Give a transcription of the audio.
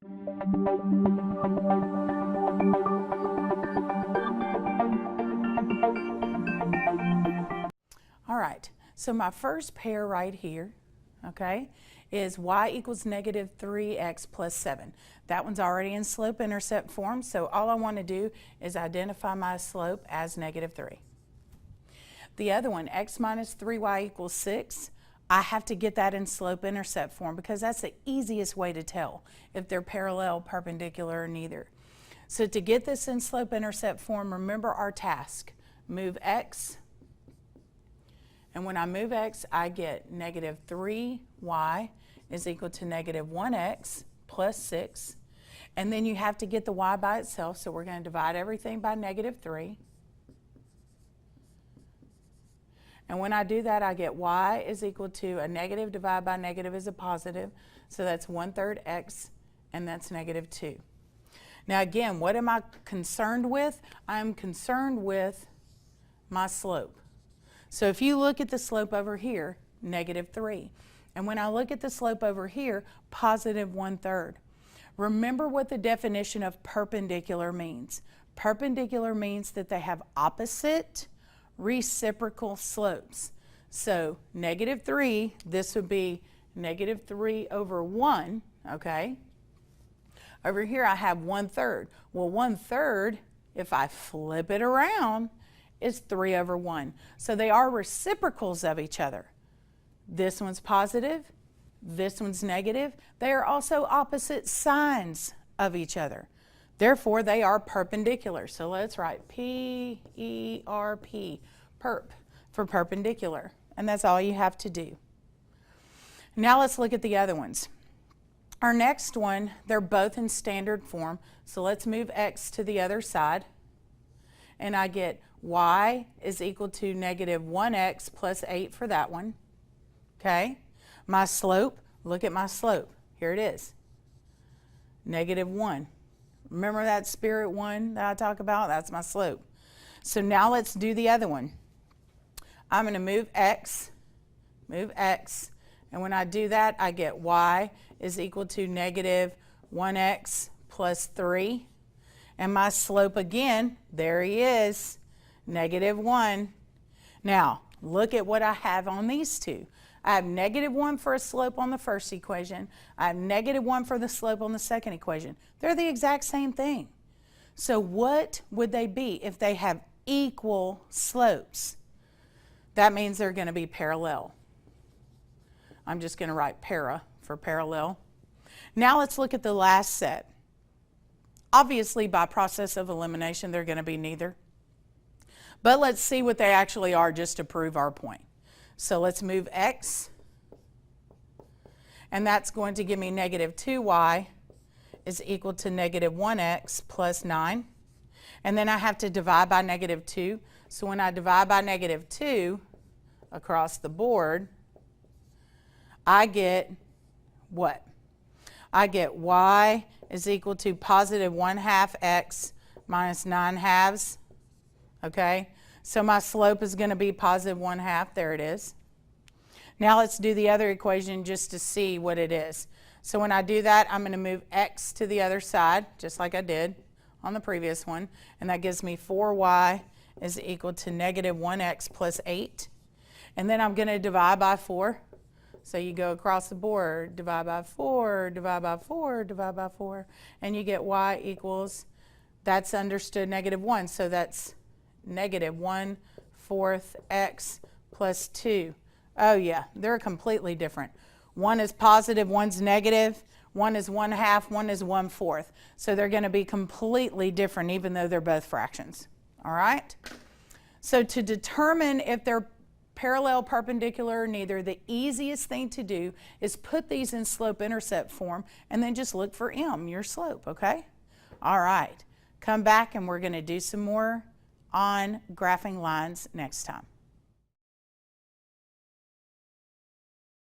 All right, so my first pair right here, okay, is y equals negative 3x plus 7. That one's already in slope-intercept form, so all I want to do is identify my slope as negative 3. The other one, x minus 3y equals 6, I have to get that in slope-intercept form because that's the easiest way to tell if they're parallel, perpendicular, or neither. So to get this in slope-intercept form, remember our task. Move x, and when I move x, I get negative 3y is equal to negative 1x plus 6. And then you have to get the y by itself, so we're going to divide everything by negative 3. And when I do that, I get y is equal to a negative divided by negative is a positive, so that's 1/3 x, and that's negative 2. Now again, what am I concerned with? I'm concerned with my slope. So if you look at the slope over here, negative 3. And when I look at the slope over here, positive 1/3. Remember what the definition of perpendicular means. Perpendicular means that they have opposite reciprocal slopes. So negative 3, this would be negative 3 over 1, okay? Over here I have 1/3. Well, 1/3, if I flip it around, is 3 over 1. So they are reciprocals of each other. This one's positive, this one's negative. They are also opposite signs of each other. Therefore, they are perpendicular. So let's write P-E-R-P, perp, for perpendicular. And that's all you have to do. Now let's look at the other ones. Our next one, they're both in standard form. So let's move x to the other side. And I get y is equal to negative 1x plus 8 for that one. Okay? My slope, look at my slope. Here it is. Negative 1. Remember that spirit 1 that I talk about? That's my slope. So now let's do the other one. I'm going to move x, and when I do that, I get y is equal to negative 1x plus 3. And my slope again, there he is, negative 1. Now, look at what I have on these two. I have negative 1 for a slope on the first equation. I have negative 1 for the slope on the second equation. They're the exact same thing. So what would they be if they have equal slopes? That means they're going to be parallel. I'm just going to write para for parallel. Now let's look at the last set. Obviously, by process of elimination, they're going to be neither. But let's see what they actually are just to prove our point. So let's move x, and that's going to give me negative 2y is equal to negative 1x plus 9. And then I have to divide by negative 2. So when I divide by negative 2 across the board, I get what? I get y is equal to positive 1/2 x minus 9/2. Okay? So my slope is going to be positive 1/2. There it is. Now let's do the other equation just to see what it is. So when I do that, I'm going to move x to the other side, just like I did on the previous one. And that gives me 4y is equal to negative 1x plus 8. And then I'm going to divide by 4. So you go across the board, divide by 4, divide by 4, divide by 4. And you get y equals, that's understood, negative 1. So that's negative 1/4 x plus 2. Oh yeah, they're completely different. One is positive, one's negative, one is 1/2, one is 1/4. So they're going to be completely different even though they're both fractions. All right? So to determine if they're parallel, perpendicular, or neither, the easiest thing to do is put these in slope-intercept form and then just look for m, your slope, okay? All right. Come back and we're going to do some more on graphing lines next time.